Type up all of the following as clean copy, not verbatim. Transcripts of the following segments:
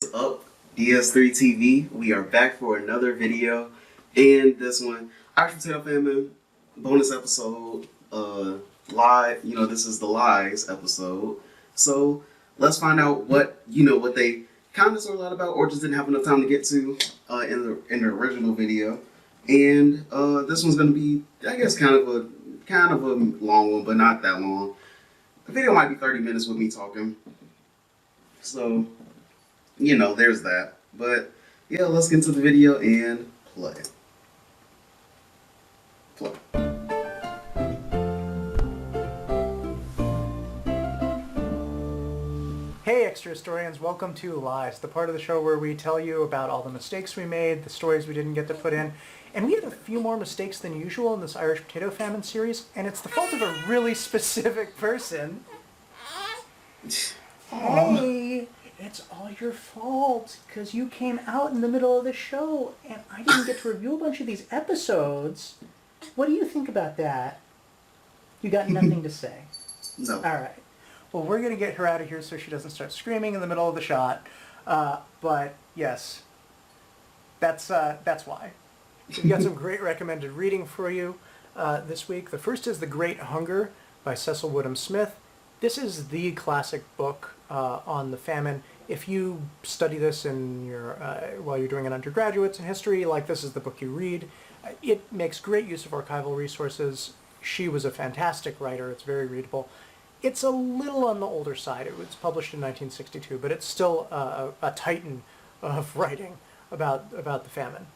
is up, DS3TV? We are back for another video, and this one, Irish Potato Famine bonus episode, live. This is the lies episode. So let's find out what they kind of sort of lied about, or just didn't have enough time to get to in the original video. And this one's gonna be, I guess, kind of a long one, but not that long. The video might be 30 minutes with me talking. So, there's that. But yeah, let's get into the video and play. Hey extra historians, welcome to Lies, the part of the show where we tell you about all the mistakes we made, the stories we didn't get to put in, and we had a few more mistakes than usual in this Irish Potato Famine series, and it's the fault of a really specific person. Hey, it's all your fault, because you came out in the middle of the show, and I didn't get to review a bunch of these episodes. What do you think about that? You got nothing to say? No. All right. Well, we're going to get her out of here so she doesn't start screaming in the middle of the shot. But yes, that's why. We've got some great recommended reading for you this week. The first is The Great Hunger by Cecil Woodham Smith. This is the classic book on the famine. If you study this in your while you're doing an undergraduates in history, this is the book you read. It makes great use of archival resources. She was a fantastic writer. It's very readable. It's a little on the older side. It was published in 1962, but it's still a titan of writing about the famine.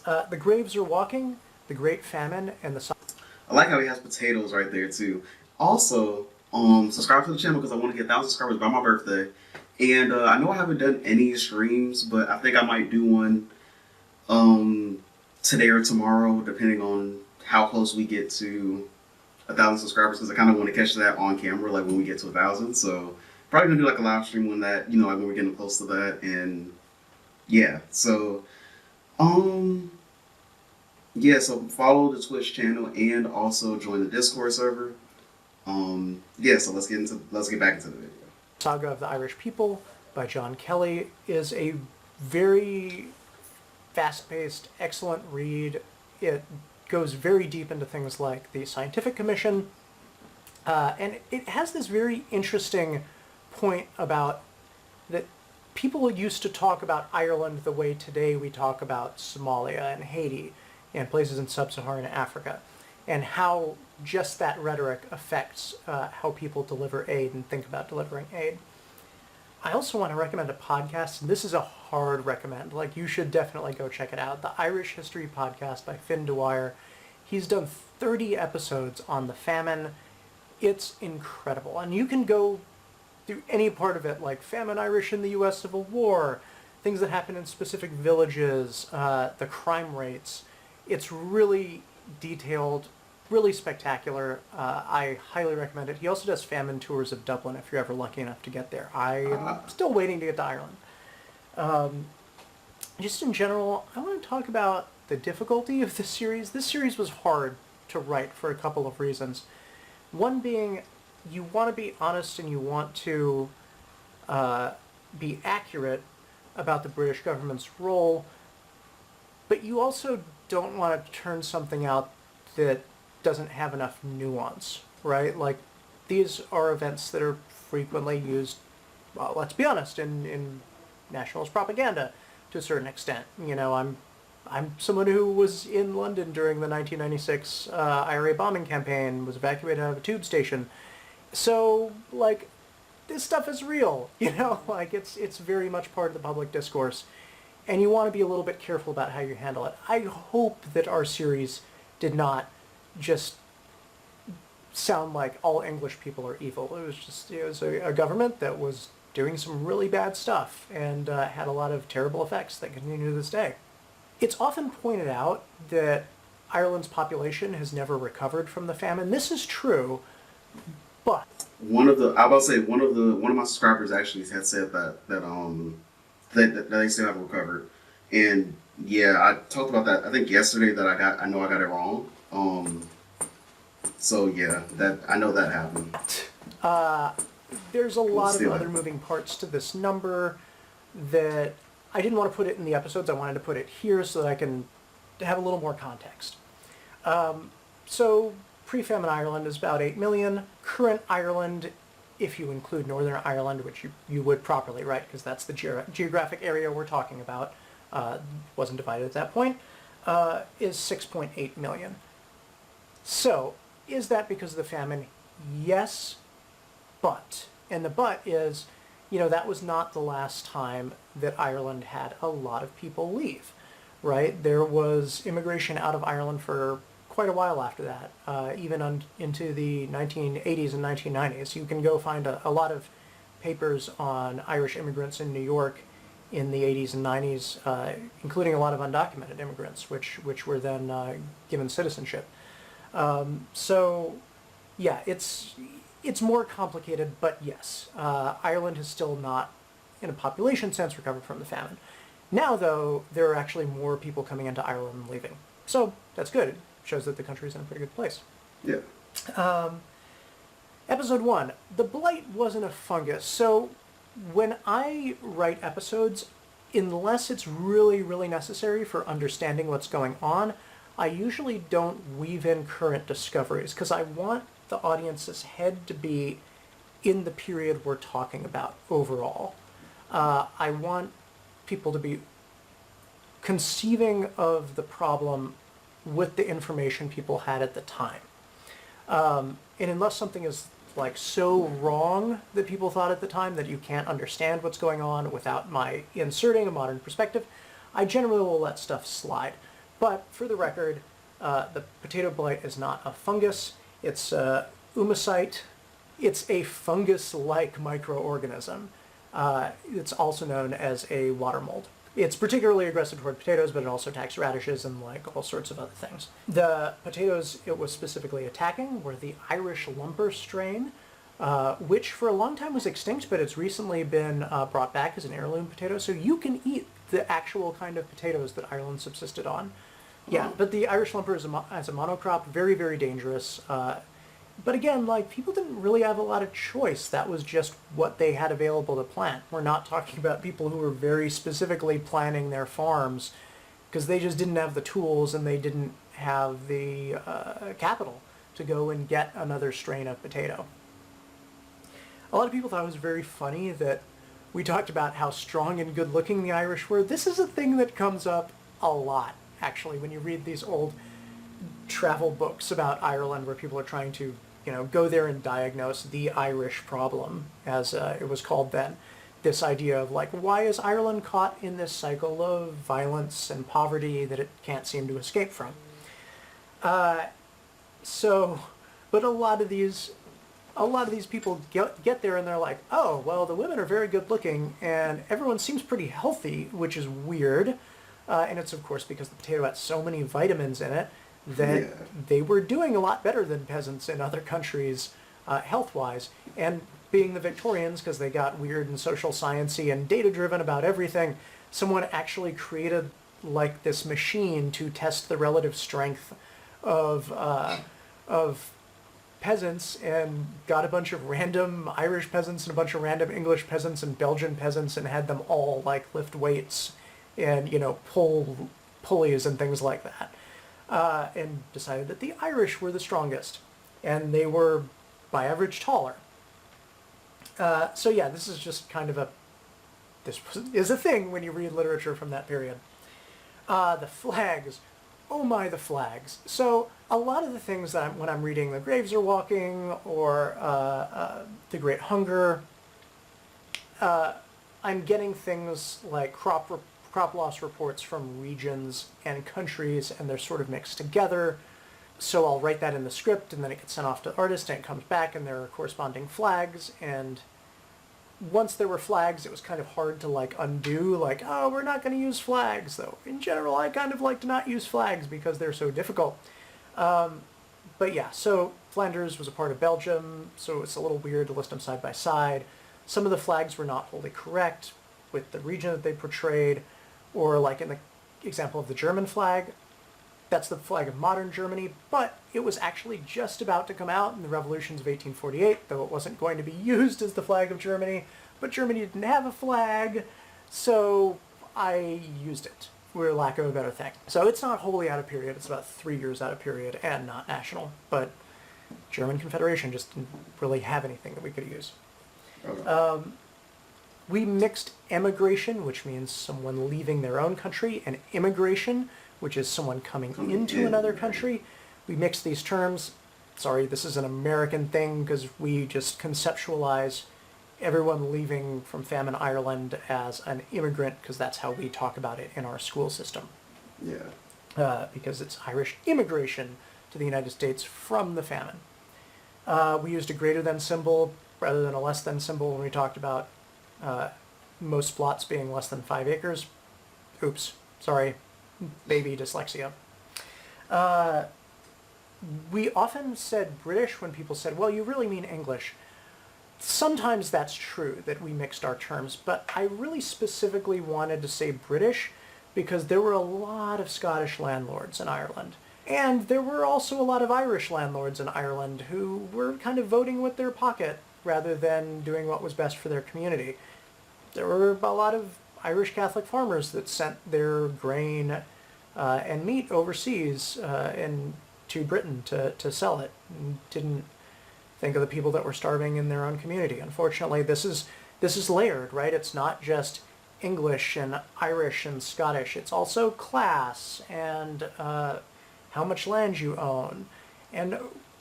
The Graves Are Walking, The Great Famine, and the... I like how he has potatoes right there too. Also, subscribe to the channel because I want to get 1,000 subscribers by my birthday. And I know I haven't done any streams, but I think I might do one today or tomorrow, depending on how close we get to 1,000 subscribers, because I kind of want to catch that on camera, when we get to 1,000. So probably gonna do a live stream when that, when we're getting close to that. And yeah, so yeah, so follow the Twitch channel and also join the Discord server. Yeah, so let's get back into the video. Saga of the Irish People by John Kelly is a very fast-paced, excellent read. It goes very deep into things like the Scientific Commission, and it has this very interesting point about that people used to talk about Ireland the way today we talk about Somalia and Haiti and places in sub-Saharan Africa, and how just that rhetoric affects how people deliver aid and think about delivering aid. I also want to recommend a podcast, and this is a hard recommend. You should definitely go check it out. The Irish History Podcast by Finn Dwyer. He's done 30 episodes on the famine. It's incredible. And you can go through any part of it, like Famine Irish in the U.S. Civil War, things that happen in specific villages, the crime rates. It's really detailed, really spectacular. I highly recommend it. He also does famine tours of Dublin if you're ever lucky enough to get there. I am still waiting to get to Ireland. Just in general, I want to talk about the difficulty of this series. This series was hard to write for a couple of reasons. One being, you want to be honest and you want to be accurate about the British government's role, but you also don't want to turn something out that doesn't have enough nuance, right? These are events that are frequently used, well, let's be honest, in nationalist propaganda to a certain extent. I'm someone who was in London during the 1996 IRA bombing campaign, was evacuated out of a tube station. So, this stuff is real, it's very much part of the public discourse. And you want to be a little bit careful about how you handle it. I hope that our series did not just sound like all English people are evil. It was a government that was doing some really bad stuff and had a lot of terrible effects that continue to this day. It's often pointed out that Ireland's population has never recovered from the famine. This is true, but one of my subscribers actually had said that they still haven't recovered. And yeah, I talked about that I think yesterday, that I know I got it wrong. So yeah, I know that happened. There's a lot of other moving parts to this number. that I didn't want to put it in the episodes. I wanted to put it here so that I can have a little more context. So pre-famine Ireland is about 8 million. Current Ireland, if you include Northern Ireland, which you would properly, right, because that's the geographic area we're talking about, wasn't divided at that point, is 6.8 million. So, is that because of the famine? Yes, but. And the but is, that was not the last time that Ireland had a lot of people leave, right? There was immigration out of Ireland for quite a while after that, even into the 1980s and 1990s. You can go find a lot of papers on Irish immigrants in New York in the 80s and 90s, including a lot of undocumented immigrants, which were then given citizenship. So, yeah, it's more complicated, but yes, Ireland has still not, in a population sense, recovered from the famine. Now, though, there are actually more people coming into Ireland and leaving. So that's good. It shows that the country is in a pretty good place. Yeah. Episode 1. The blight wasn't a fungus. So when I write episodes, unless it's really, really necessary for understanding what's going on, I usually don't weave in current discoveries because I want the audience's head to be in the period we're talking about overall. I want people to be conceiving of the problem with the information people had at the time. And unless something is like so wrong that people thought at the time that you can't understand what's going on without my inserting a modern perspective, I generally will let stuff slide. But for the record, the potato blight is not a fungus. It's a oomycete. It's a fungus-like microorganism. It's also known as a water mold. It's particularly aggressive toward potatoes, but it also attacks radishes and like all sorts of other things. The potatoes it was specifically attacking were the Irish lumper strain, which for a long time was extinct, but it's recently been brought back as an heirloom potato. So you can eat the actual kind of potatoes that Ireland subsisted on. Yeah, but the Irish lumper is as a monocrop, very, very dangerous. But again, like, people didn't really have a lot of choice. That was just what they had available to plant. We're not talking about people who were very specifically planning their farms because they just didn't have the tools and they didn't have the capital to go and get another strain of potato. A lot of people thought it was very funny that we talked about how strong and good-looking the Irish were. This is a thing that comes up a lot, actually, when you read these old travel books about Ireland where people are trying to, go there and diagnose the Irish problem, as it was called then. This idea of, like, why is Ireland caught in this cycle of violence and poverty that it can't seem to escape from? But a lot of these people get there and they're like, oh, well, the women are very good looking and everyone seems pretty healthy, which is weird. And it's, of course, because the potato has so many vitamins in it that they were doing a lot better than peasants in other countries health-wise. And being the Victorians, because they got weird and social sciencey and data-driven about everything, someone actually created like this machine to test the relative strength of peasants and got a bunch of random Irish peasants and a bunch of random English peasants and Belgian peasants and had them all like lift weights and, pull pulleys and things like that. And decided that the Irish were the strongest. And they were, by average, taller. So yeah, this is just kind of this is a thing when you read literature from that period. The flags. Oh my, the flags. So a lot of the things that when I'm reading The Graves Are Walking or The Great Hunger, I'm getting things like crop loss reports from regions and countries, and they're sort of mixed together. So I'll write that in the script, and then it gets sent off to the artist, and it comes back, and there are corresponding flags. And once there were flags, it was kind of hard to like undo, like, oh, we're not going to use flags, though. In general, I kind of like to not use flags because they're so difficult. But yeah, so Flanders was a part of Belgium, so it's a little weird to list them side by side. Some of the flags were not wholly correct with the region that they portrayed. Or like in the example of the German flag, that's the flag of modern Germany, but it was actually just about to come out in the revolutions of 1848, though it wasn't going to be used as the flag of Germany, but Germany didn't have a flag, So I used it, for lack of a better thing. So it's not wholly out of period. It's about 3 years out of period and not national. But German Confederation just didn't really have anything that we could use. Okay. We mixed emigration, which means someone leaving their own country, and immigration, which is someone coming into another country. We mixed these terms. Sorry, this is an American thing because we just conceptualize everyone leaving from Famine, Ireland as an immigrant because that's how we talk about it in our school system. Yeah. Because it's Irish immigration to the United States from the famine. We used a greater than symbol rather than a less than symbol when we talked about most plots being less than 5 acres. Oops, sorry, baby dyslexia. We often said British when people said, well, you really mean English. Sometimes that's true that we mixed our terms, but I really specifically wanted to say British because there were a lot of Scottish landlords in Ireland. And there were also a lot of Irish landlords in Ireland who were kind of voting with their pocket rather than doing what was best for their community. There were a lot of Irish Catholic farmers that sent their grain and meat overseas and to Britain to sell it, and didn't think of the people that were starving in their own community. Unfortunately, this is layered, right? It's not just English and Irish and Scottish. It's also class and how much land you own. And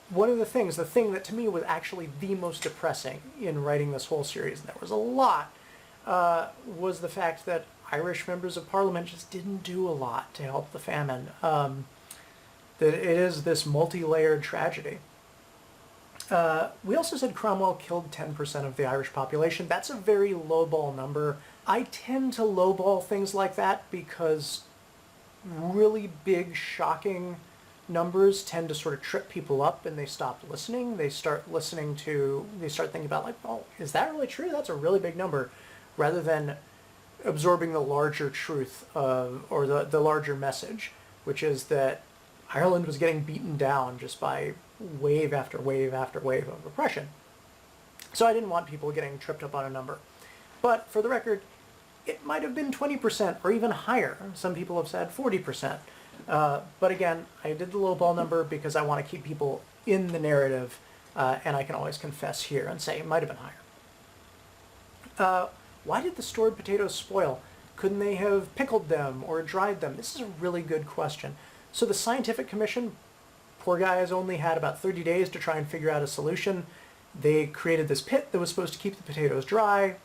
one of the thing that to me was actually the most depressing in writing this whole series, and there was a lot, was the fact that Irish members of Parliament just didn't do a lot to help the famine. That it is this multi-layered tragedy. We also said Cromwell killed 10% of the Irish population. That's a very lowball number. I tend to lowball things like that because really big, shocking numbers tend to sort of trip people up and they stop listening. They start thinking about like, oh, is that really true? That's a really big number, rather than absorbing the larger truth or the larger message, which is that Ireland was getting beaten down just by wave after wave after wave of oppression. So I didn't want people getting tripped up on a number. But for the record, it might have been 20% or even higher. Some people have said 40%. But again, I did the lowball number because I want to keep people in the narrative, and I can always confess here and say it might have been higher. Why did the stored potatoes spoil? Couldn't they have pickled them or dried them? This is a really good question. So the Scientific Commission, poor guys, only had about 30 days to try and figure out a solution. They created this pit that was supposed to keep the potatoes dry.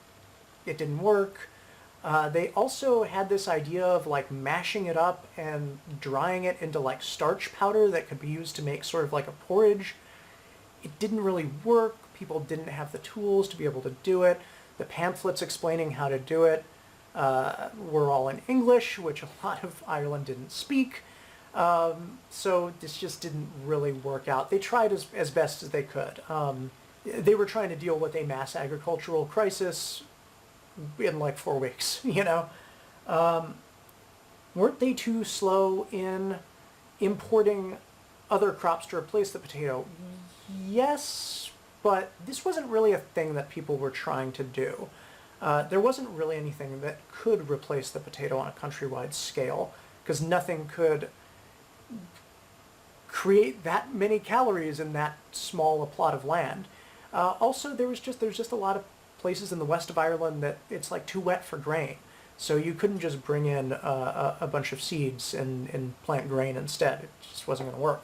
It didn't work. They also had this idea of like mashing it up and drying it into like starch powder that could be used to make sort of like a porridge. It didn't really work. People didn't have the tools to be able to do it. The pamphlets explaining how to do it were all in English, which a lot of Ireland didn't speak. So this just didn't really work out. They tried as best as they could. They were trying to deal with a mass agricultural crisis in like 4 weeks, you know. Weren't they too slow in importing other crops to replace the potato? Yes, but this wasn't really a thing that people were trying to do. There wasn't really anything that could replace the potato on a countrywide scale, because nothing could create that many calories in that small a plot of land. Also, there's just a lot of places in the west of Ireland that it's like too wet for grain. So you couldn't just bring in a bunch of seeds and plant grain instead. It just wasn't going to work.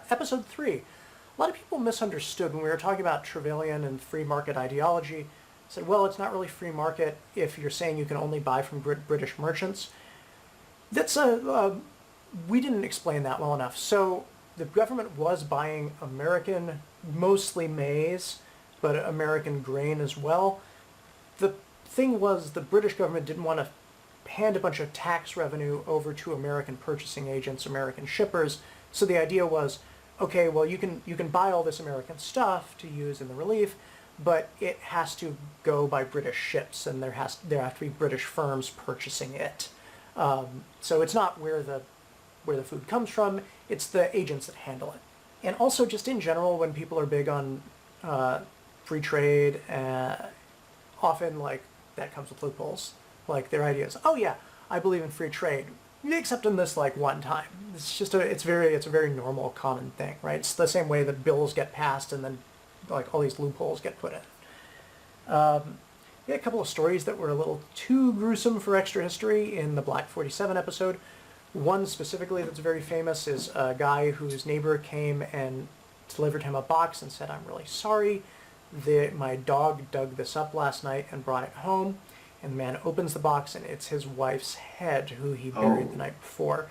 Episode 3. A lot of people misunderstood when we were talking about Trevelyan and free market ideology. Said, well, it's not really free market if you're saying you can only buy from British merchants. That's we didn't explain that well enough. So the government was buying American, mostly maize, but American grain as well. The thing was the British government didn't want to hand a bunch of tax revenue over to American purchasing agents, American shippers. So the idea was, okay, well, you can buy all this American stuff to use in the relief, but it has to go by British ships, and there have to be British firms purchasing it. So it's not where the food comes from, it's the agents that handle it. And also just in general, when people are big on free trade, often like that comes with loopholes. Like their idea is, oh yeah, I believe in free trade, except in this like one time. It's a very normal, common thing, right? It's the same way that bills get passed and then like all these loopholes get put in. We had a couple of stories that were a little too gruesome for extra history in the Black 47 episode. One specifically that's very famous is a guy whose neighbor came and delivered him a box and said, "I'm really sorry. My dog dug this up last night and brought it home." And the man opens the box and it's his wife's head, who he buried the night before.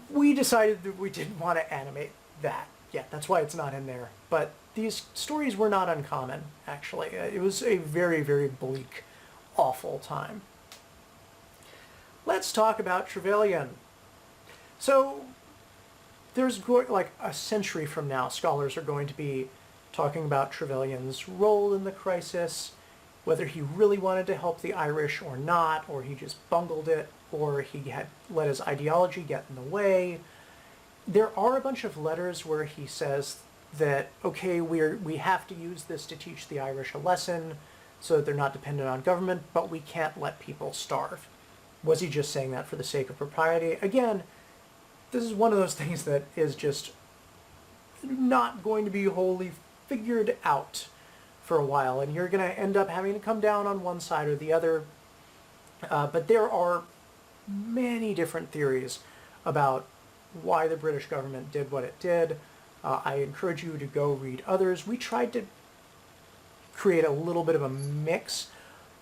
We decided that we didn't want to animate that yet. That's why it's not in there. But these stories were not uncommon, actually. It was a very, very bleak, awful time. Let's talk about Trevelyan. So there's like a century from now, scholars are going to be talking about Trevelyan's role in the crisis, whether he really wanted to help the Irish or not, or he just bungled it, or he had let his ideology get in the way. There are a bunch of letters where he says that, okay, we have to use this to teach the Irish a lesson so that they're not dependent on government, but we can't let people starve. Was he just saying that for the sake of propriety? Again, this is one of those things that is just not going to be wholly figured out for a while, and you're going to end up having to come down on one side or the other. But there are many different theories about why the British government did what it did. I encourage you to go read others. We tried to create a little bit of a mix.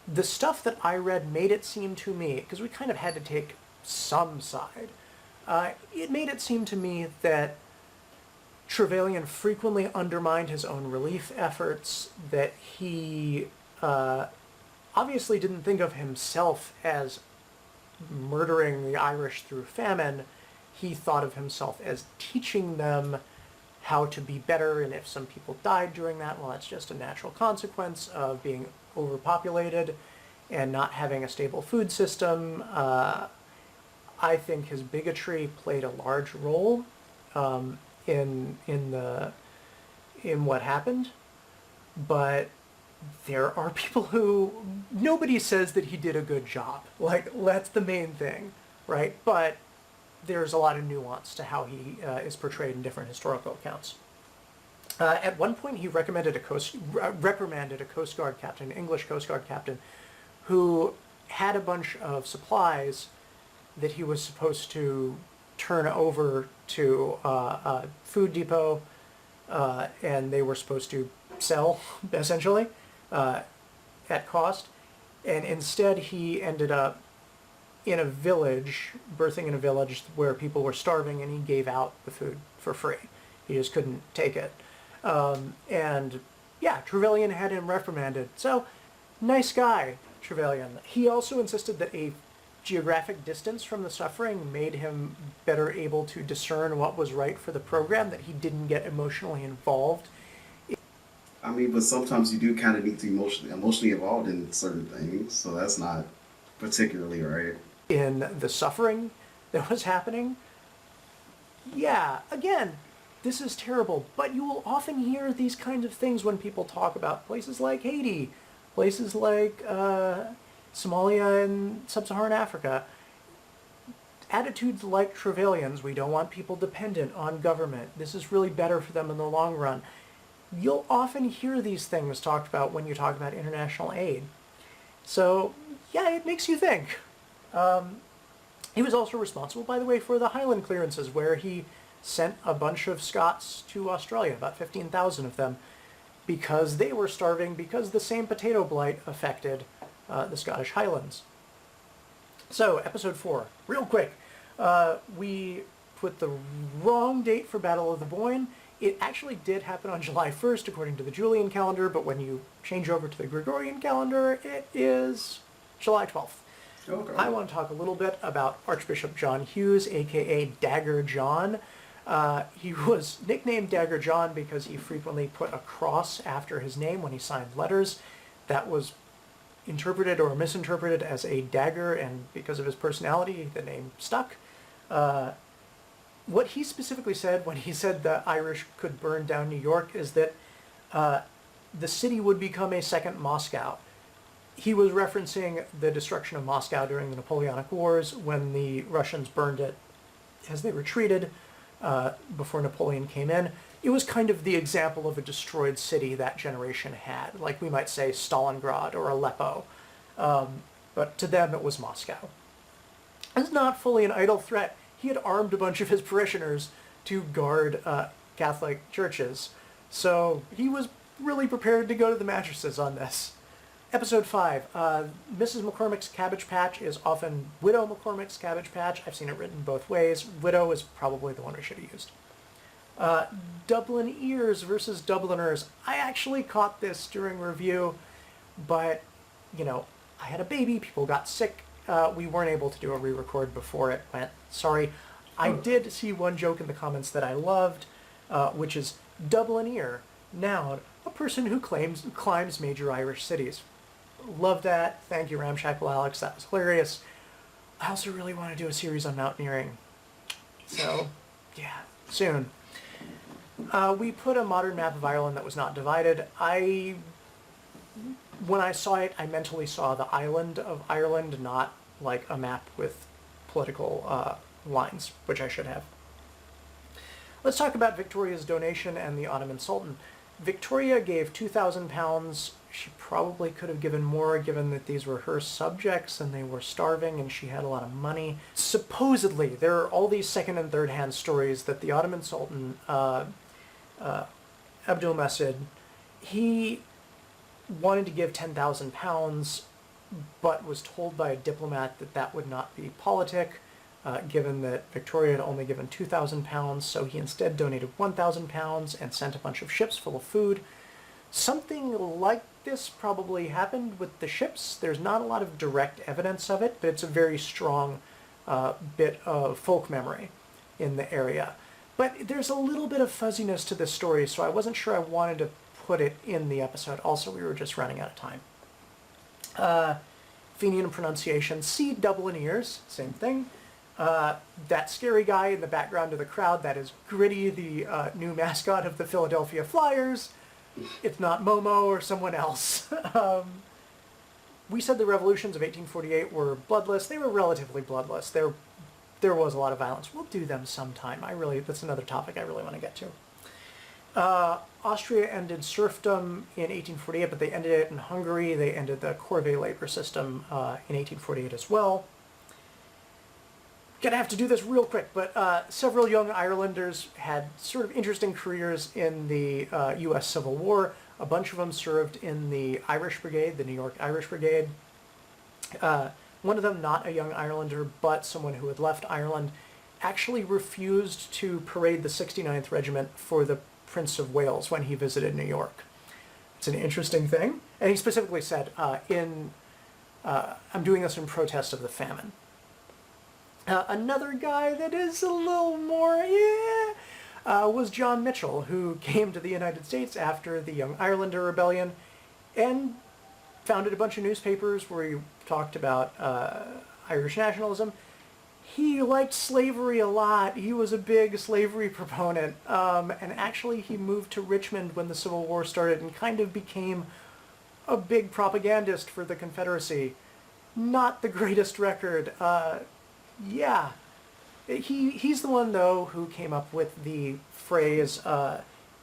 The stuff that I read made it seem to me, because we kind of had to take some side, it made it seem to me that Trevelyan frequently undermined his own relief efforts, that he obviously didn't think of himself as murdering the Irish through famine. He thought of himself as teaching them how to be better, and if some people died during that, well, that's just a natural consequence of being overpopulated and not having a stable food system. I think his bigotry played a large role in what happened, but there are people who, nobody says that he did a good job. Like, that's the main thing, right? But there's a lot of nuance to how he is portrayed in different historical accounts. At one point, he reprimanded a Coast Guard captain, English Coast Guard captain, who had a bunch of supplies that he was supposed to turn over to a food depot, and they were supposed to sell, essentially, at cost. And instead, he ended up in a village, birthing in a village where people were starving, and he gave out the food for free. He just couldn't take it. And yeah, Trevelyan had him reprimanded. So, nice guy, Trevelyan. He also insisted that a geographic distance from the suffering made him better able to discern what was right for the program, that he didn't get emotionally involved. I mean, but sometimes you do kind of need to be emotionally involved in certain things, so that's not particularly right. In the suffering that was happening. Yeah, again, this is terrible, but you will often hear these kinds of things when people talk about places like Haiti, places like Somalia and sub-Saharan Africa. Attitudes like Trevelyan's, we don't want people dependent on government, this is really better for them in the long run. You'll often hear these things talked about when you talk about international aid. So, yeah, it makes you think. He was also responsible, by the way, for the Highland clearances, where he sent a bunch of Scots to Australia, about 15,000 of them, because they were starving, because the same potato blight affected the Scottish Highlands. So, episode 4, real quick. We put the wrong date for Battle of the Boyne. It actually did happen on July 1st, according to the Julian calendar, but when you change over to the Gregorian calendar, it is July 12th. Okay. I want to talk a little bit about Archbishop John Hughes, aka Dagger John. He was nicknamed Dagger John because he frequently put a cross after his name when he signed letters. That was interpreted or misinterpreted as a dagger, and because of his personality, the name stuck. What he specifically said when he said the Irish could burn down New York is that the city would become a second Moscow. he was referencing the destruction of Moscow during the Napoleonic Wars when the Russians burned it as they retreated before Napoleon came in. It was kind of the example of a destroyed city that generation had, like we might say Stalingrad or Aleppo. But to them it was Moscow. It's not fully an idle threat. He had armed a bunch of his parishioners to guard Catholic churches, so he was really prepared to go to the mattresses on this. Episode 5, Mrs. McCormick's Cabbage Patch is often Widow McCormick's Cabbage Patch. I've seen it written both ways. Widow is probably the one we should have used. Dublin Ears versus Dubliners. I actually caught this during review, but, I had a baby, people got sick. We weren't able to do a re-record before it went. Sorry. I did see one joke in the comments that I loved, which is Dublin Ear, noun, a person who climbs major Irish cities. Love that. Thank you, Ramshackle Alex. That was hilarious. I also really want to do a series on mountaineering. So, yeah, soon. We put a modern map of Ireland that was not divided. When I saw it, I mentally saw the island of Ireland, not like a map with political lines, which I should have. Let's talk about Victoria's donation and the Ottoman Sultan. Victoria gave £2,000. She probably could have given more, given that these were her subjects and they were starving and she had a lot of money. Supposedly, there are all these second and third hand stories that the Ottoman Sultan, Abdülmecid, he wanted to give £10,000, but was told by a diplomat that that would not be politic, given that Victoria had only given £2,000, so he instead donated £1,000 and sent a bunch of ships full of food. Something like this probably happened with the ships. There's not a lot of direct evidence of it, but it's a very strong bit of folk memory in the area. But there's a little bit of fuzziness to this story, so I wasn't sure I wanted to put it in the episode. Also, we were just running out of time. Fenian pronunciation, C, Dublin Ears, same thing. That scary guy in the background of the crowd, that is Gritty, the new mascot of the Philadelphia Flyers. It's not Momo or someone else. We said the revolutions of 1848 were bloodless. They were relatively bloodless. There was a lot of violence. We'll do them sometime. That's another topic I really want to get to. Austria ended serfdom in 1848, but they ended it in Hungary. They ended the corvée labor system in 1848 as well. Gonna have to do this real quick, but several young Irelanders had sort of interesting careers in the U.S. Civil War. A bunch of them served in the Irish Brigade, the New York Irish Brigade. One of them, not a young Irelander, but someone who had left Ireland, actually refused to parade the 69th Regiment for the Prince of Wales when he visited New York. It's an interesting thing. And he specifically said, I'm doing this in protest of the famine. Another guy that is a little more, was John Mitchell, who came to the United States after the Young Irelander Rebellion and founded a bunch of newspapers where he talked about Irish nationalism. He liked slavery a lot. He was a big slavery proponent. And actually he moved to Richmond when the Civil War started and kind of became a big propagandist for the Confederacy. Not the greatest record. Yeah. He's the one, though, who came up with the phrase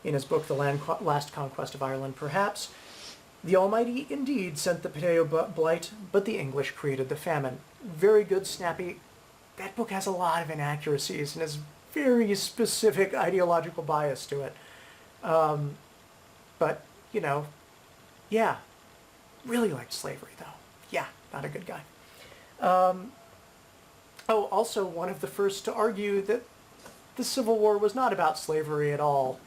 in his book, The Last Conquest of Ireland, perhaps, "The Almighty indeed sent the potato blight, but the English created the famine." Very good, snappy. That book has a lot of inaccuracies and has very specific ideological bias to it. But, yeah. Really liked slavery, though. Yeah, not a good guy. Also one of the first to argue that the Civil War was not about slavery at all.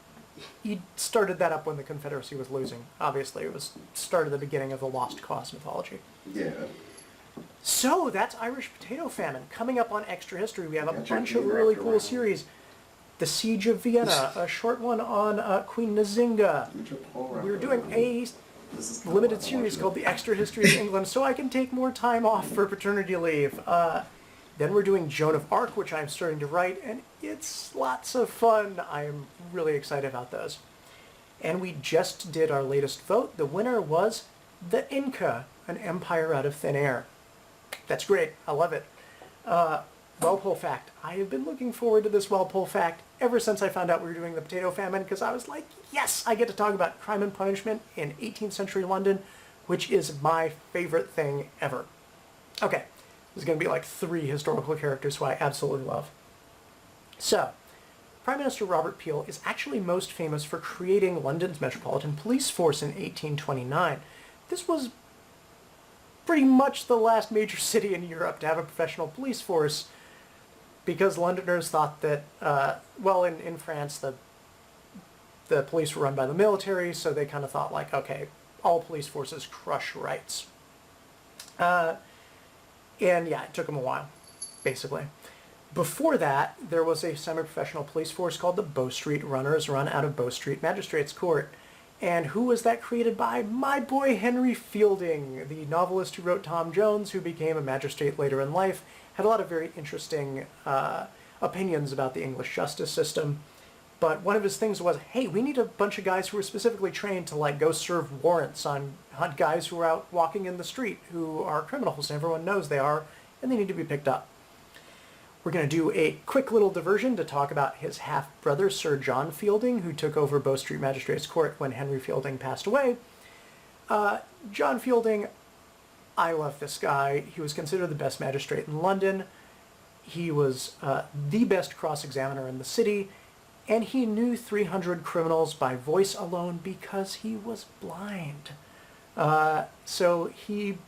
He started that up when the Confederacy was losing. Obviously, it was started the beginning of the Lost Cause mythology. Yeah. So that's Irish Potato Famine. Coming up on Extra History, we have a bunch of really cool series. The Siege of Vienna, a short one on Queen Nzinga. We're doing a limited series called The Extra History of England, so I can take more time off for paternity leave. Then we're doing Joan of Arc, which I'm starting to write, and it's lots of fun. I'm really excited about those. And we just did our latest vote. The winner was The Inca, an empire out of thin air. That's great. I love it. Walpole fact. I have been looking forward to this Walpole fact ever since I found out we were doing the potato famine, because I was like, yes, I get to talk about crime and punishment in 18th century London, which is my favorite thing ever. Okay, there's going to be like 3 historical characters who I absolutely love. So, Prime Minister Robert Peel is actually most famous for creating London's Metropolitan Police Force in 1829. This was pretty much the last major city in Europe to have a professional police force, because Londoners thought that, in France, the police were run by the military, so they kind of thought, like, okay, all police forces crush rights. And yeah, it took them a while, basically. Before that, there was a semi-professional police force called the Bow Street Runners, run out of Bow Street Magistrates Court. And who was that created by? My boy Henry Fielding, the novelist who wrote Tom Jones, who became a magistrate later in life, had a lot of very interesting opinions about the English justice system. But one of his things was, hey, we need a bunch of guys who are specifically trained to like go serve warrants on guys who are out walking in the street who are criminals, and everyone knows they are, and they need to be picked up. We're going to do a quick little diversion to talk about his half-brother, Sir John Fielding, who took over Bow Street Magistrates Court when Henry Fielding passed away. John Fielding, I love this guy. He was considered the best magistrate in London. He was the best cross-examiner in the city, and he knew 300 criminals by voice alone because he was blind. So he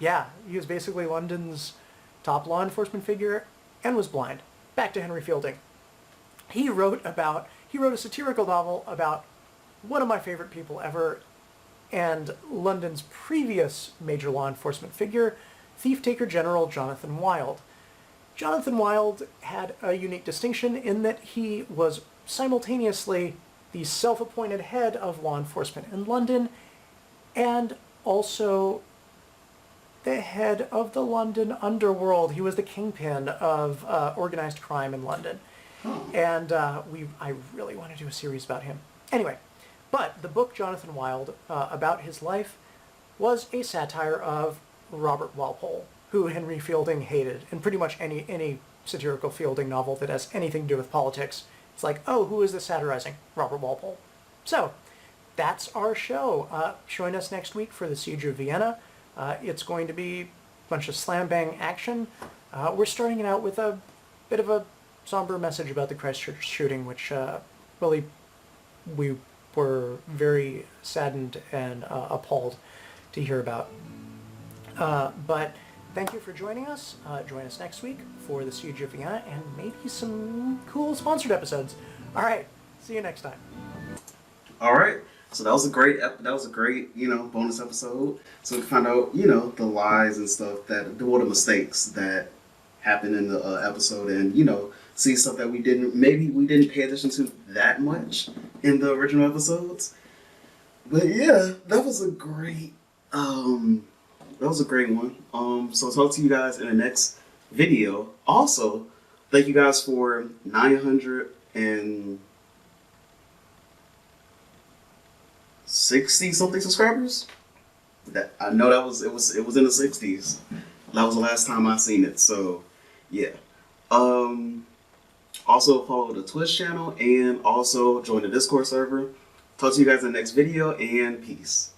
was basically London's top law enforcement figure, and was blind. Back to Henry Fielding. He wrote a satirical novel about one of my favorite people ever, and London's previous major law enforcement figure, thief-taker General Jonathan Wild. Jonathan Wild had a unique distinction in that he was simultaneously the self-appointed head of law enforcement in London, and also the head of the London underworld. He was the kingpin of organized crime in London. And I really want to do a series about him. Anyway, but the book Jonathan Wild, about his life, was a satire of Robert Walpole, who Henry Fielding hated. And pretty much any satirical Fielding novel that has anything to do with politics, it's like, oh, who is this satirizing? Robert Walpole. So, that's our show. Join us next week for the Siege of Vienna. It's going to be a bunch of slam-bang action. We're starting it out with a bit of a somber message about the Christchurch shooting, which really we were very saddened and appalled to hear about. But thank you for joining us. Join us next week for the Siege of Vienna and maybe some cool sponsored episodes. All right, see you next time. All right. So that was a great, bonus episode. So we found out, the lies and stuff the mistakes that happened in the episode, and see stuff that we didn't pay attention to that much in the original episodes. But yeah, that was a great one. So I'll talk to you guys in the next video. Also, thank you guys for 960 something subscribers. That I know it was in the 60s. That was the last time I seen it. So yeah. Also follow the Twitch channel and also join the Discord server. Talk to you guys in the next video, and peace.